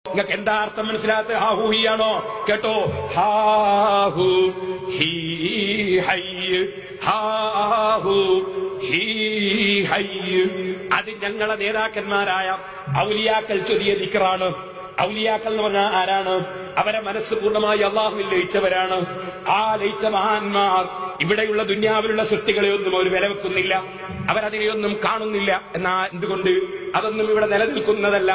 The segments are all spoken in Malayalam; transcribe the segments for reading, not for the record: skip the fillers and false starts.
നിങ്ങൾക്ക് എന്താ അർത്ഥം മനസ്സിലാത്ത? ഹാഹു ഹി ആണോ? കേട്ടോ, ഹാഹു ഹീ ഹൈ, ഹാഹു ഹീ ഹൈ. അത് ഞങ്ങളെ നേതാക്കന്മാരായ ഔലിയാക്കൾ ചൊല്ലിയ ദിക്റാണ്. ഔലിയാക്കൾ എന്ന് പറഞ്ഞാൽ ആരാണ്? അവരെ മനസ്സ് പൂർണ്ണമായി അള്ളാഹുവിൽ ലയിച്ചവരാണ്. ആ ലയിച്ച മഹാന്മാർ ഇവിടെയുള്ള ദുന്യാവിലുള്ള സൃഷ്ടികളെ ഒന്നും അവർ വില വെക്കുന്നില്ല, അവരതിനെയൊന്നും കാണുന്നില്ല. എന്നാ എന്തുകൊണ്ട്? അതൊന്നും ഇവിടെ നിലനിൽക്കുന്നതല്ല.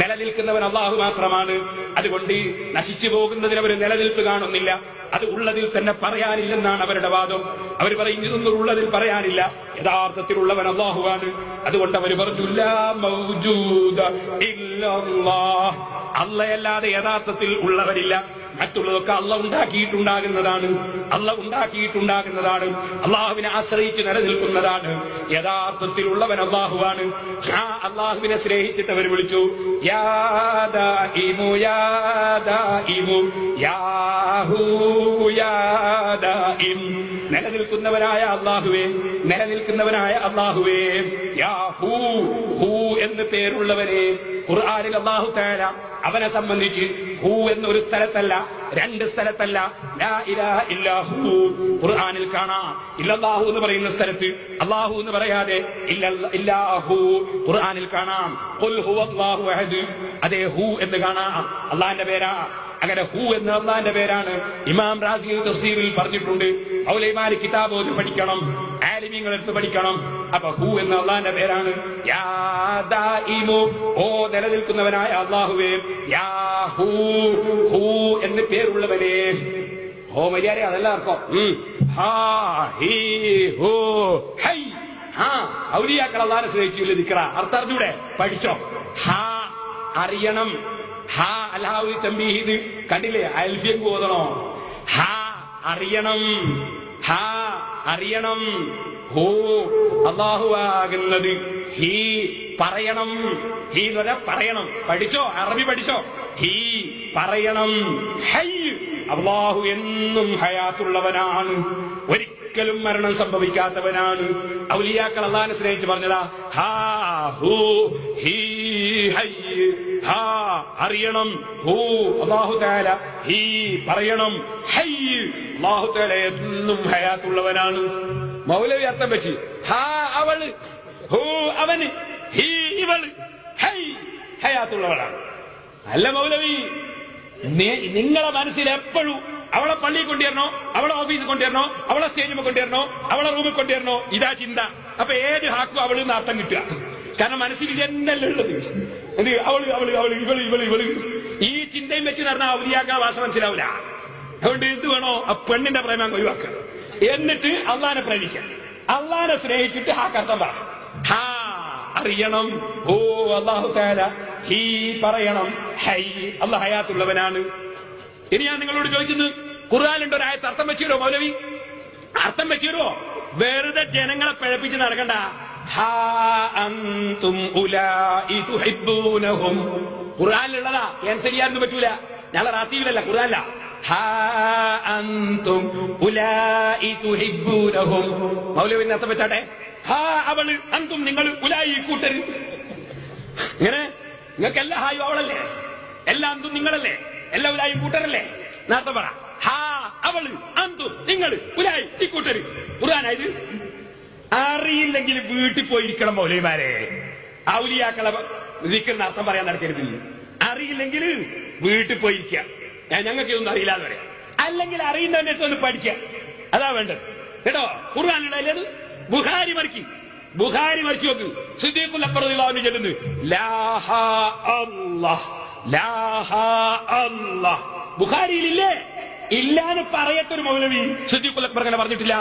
നിലനിൽക്കുന്നവൻ അള്ളാഹു മാത്രമാണ്. അതുകൊണ്ട് നശിച്ചു പോകുന്നതിന് അവർ നിലനിൽപ്പ് കാണുന്നില്ല. അത് ഉള്ളതിൽ തന്നെ പറയാനില്ലെന്നാണ് അവരുടെ വാദം. അവർ പറയും ഇതൊന്നും ഉള്ളതിൽ പറയാനില്ല, യഥാർത്ഥത്തിലുള്ളവൻ അള്ളാഹുവാണ്. അതുകൊണ്ട് അവർ പറഞ്ഞു ലാ മൗജൂദ ഇല്ലല്ലാഹ്, അള്ളയല്ലാതെ യഥാർത്ഥത്തിൽ ഉള്ളവരില്ല. മറ്റുള്ളതൊക്കെ അള്ള ഉണ്ടാക്കിയിട്ടുണ്ടാകുന്നതാണ്, അള്ളാഹുവിനെ ആശ്രയിച്ച് നിലനിൽക്കുന്നതാണ്. യഥാർത്ഥത്തിലുള്ളവൻ അള്ളാഹുവാണ്. ആ അള്ളാഹുവിനെ സ്നേഹിച്ചിട്ട് അവർ വിളിച്ചു യാ ദാഇമു യാ ദാഇമു യാഹൂ യാ ദാഇം. നിലനിൽക്കുന്നവനായ അള്ളാഹുവേ, നിലനിൽക്കുന്നവനായ അള്ളാഹുവേ, യാ ഹൂ, ഹൂ എന്ന് പേരുള്ളവരെ. ഖുർആനിൽ അല്ലാഹു തആല അവനെ സംബന്ധിച്ച് ഹൂ എന്നൊരു സ്ഥലത്തല്ല, രണ്ട് സ്ഥലത്തല്ല, ലാ ഇലാഹ ഇല്ലാ ഹൂ ഖുർആനിൽ കാണാം. ഇല്ലല്ലാഹു എന്ന് പറയുന്ന സ്ഥലത്ത് അല്ലാഹു എന്ന് പറയാതെ ഇല്ലാഹു ഖുർആനിൽ കാണാം. ഖുൽ ഹുവല്ലാഹു അഹദ്, അതേ ഹൂ എന്ന് കാണാം, അള്ളാഹിന്റെ പേരാ. അങ്ങനെ ഹൂ എന്ന അള്ളാഹിന്റെ പേരാണ്. ഇമാം റാസി തഫ്സീറിൽ പറഞ്ഞിട്ടുണ്ട്. ഔലൈമാര് കിതാബ് ഓതി പഠിക്കണം, ആലിമീങ്ങൾ എടുത്ത് പഠിക്കണം. അപ്പൊ ഹൂ എന്ന അള്ളാഹിന്റെ പേരാണ്. യാ ദാഇമു, ഓ നിലനിൽക്കുന്നവനായ അള്ളാഹുവേ, യാ ഹൂ, ഹൂ എന്ന് പേരുള്ളവനെ. ഹോ മര്യാദ അതെല്ലാവർക്കും. ഹാ ഹീ ഹൂ ഹൈ. ഔലിയാക്കൾ അള്ളാഹിനെ സ്നേഹിച്ചില്ല ദിക്റാ. അർത്ഥം അറിഞ്ഞൂടെ? പഠിച്ചോ. ഹാ അറിയണം. ഹാ അല്ലാഹു തംബീഹ് കണ്ടില്ലേ? അൽഫിയൻ ഓതണോ? ഹാ അറിയണം, ഹാ അറിയണം. ഹൂ അല്ലാഹു ആകുന്നത്. ഹീ പറയണം. ഹീ എന്ന് പറഞ്ഞാൽ പറയണം. പഠിച്ചോ, അറബി പഠിച്ചോ. ഹീ പറയണം. ഹൈ, അല്ലാഹു എന്നും ഹയാത്തുള്ളവനാണ്, ഒരിക്കലും മരണം സംഭവിക്കാത്തവനാണ്. ഔലിയാക്കൾ അല്ലാഹുവിനെ സ്നേഹിച്ച് പറഞ്ഞതാ ഹാ ഹൂ ഹീ ഹൈ. ഹാ അറിയണം, ഹൂ അല്ലാഹു തആല, ഹീ പറയണം, ഹൈ അല്ലാഹു തആല എന്നും ഹയാത്തുള്ളവനാണ്. മൗലവി അർത്ഥം വെച്ച് ഹാ അവള്, ഹൂ അവന്, ഹീ ഇവള്, ഹൈ ഹയാത്തുള്ളവനാണ്. അല്ല മൗലവി, നിങ്ങളെ മനസ്സിൽ എപ്പോഴും അവളെ പള്ളിയിൽ കൊണ്ടുവരണോ, അവളെ ഓഫീസിൽ കൊണ്ടുവരണോ, അവളെ സ്റ്റേജിൽ കൊണ്ടുവരണോ, അവളെ റൂമിൽ കൊണ്ടുവരണോ, ഇതാ ചിന്ത. അപ്പൊ ഏത് ഹാക്കും അവള് അർത്ഥം കിട്ടുക. കാരണം മനസ്സിൽ ഇതന്നല്ലേ ഉള്ളത്. എന്ത് അവള് അവള് അവള് ഇവള് ഇവള് ഇവള് ഈ ചിന്തയും വെച്ച് നടന്നാൽ ഔലിയാക്കളെ ഭാഷ മനസ്സിലാവില്ല. അതുകൊണ്ട് എന്ത് വേണോ, ആ പെണ്ണിന്റെ പ്രേമം ഒഴിവാക്കുക, എന്നിട്ട് അള്ളാനെ പ്രേമിക്കുക. അള്ളാനെ സ്നേഹിച്ചിട്ട് ഹാക്കർത്ഥം പറ. ഹാ അറിയണം, ഓ അല്ലാഹു തആല, ഹീ പറയണം, ഹൈ അല്ലാഹു ഹയാത്തുള്ളവനാണ്. ഇനി ഞാൻ നിങ്ങളോട് ചോദിക്കുന്നു, ഖുർആനിലുണ്ട് ഒരു ആയത്ത് അർത്ഥം വെച്ചു തരുമോ മൗലവി? അർത്ഥം വെച്ചു തരുമോ? വെറുതെ ജനങ്ങളെ പിഴപ്പിച്ച് നടക്കണ്ട. ഹാ അൻതും ഉലാഇ തുഹിബ്ബൂനഹും, ഖുർആനിലുള്ളതാ, ക്യാൻസൽ ചെയ്യാനൊന്നും പറ്റൂല. ഞങ്ങളെ റാത്തീവിലല്ല, ഖുർആനില. ഹാ അൻതും ഉലാഇ തുഹിബ്ബൂനഹും. മൗലവിന്റെ അർത്ഥം വെച്ചാട്ടെ. ഹാ അവള്, അന്തും നിങ്ങൾ, ഉലായി കൂട്ടര്. ഇങ്ങനെ നിങ്ങൾക്ക് എല്ലാ ഹായും അവളല്ലേ, എല്ലാ അന്തും നിങ്ങളല്ലേ, എല്ലാ ഉലായും കൂട്ടരല്ലേ? നേരത്തെ പറ. ഹാ അവള്, അന്തും നിങ്ങൾ, ഉലായി ഈ കൂട്ടര്. ഖുർആനായത് അറിയില്ലെങ്കിൽ വീട്ടിൽ പോയിരിക്കണം മൗലവിമാരെ. ഔലിയാക്കളെ ദിക്റിന്റെ അർത്ഥം പറയാൻ നടക്കരുത്. അറിയില്ലെങ്കിൽ വീട്ടിൽ പോയിരിക്കുക. ഞങ്ങൾക്ക് ഇതൊന്നും അറിയില്ലാന്ന് പറയാം. അല്ലെങ്കിൽ അറിയുന്നവന്റെ അടുത്ത് ഒന്ന് പഠിക്കുക, അതാ വേണ്ടത് കേട്ടോ. ഖുർആനിലുള്ളതല്ലേ അത്? ബുഖാരി മറിക്കും, ബുഖാരി മറിച്ചു നോക്ക്. സിദ്ദീഖുൽ അക്ബർ റളിയല്ലാഹു അൻഹു ചൊല്ലുന്നു ലാഹാ അല്ലാഹ്, ലാഹാ അല്ലാഹ്. ബുഖാരിയിലില്ലേ? ഇല്ലാന്ന് പറയത്തൊരു മൗലവി സിദ്ദീഖുൽ അക്ബർ അങ്ങനെ പറഞ്ഞിട്ടില്ല.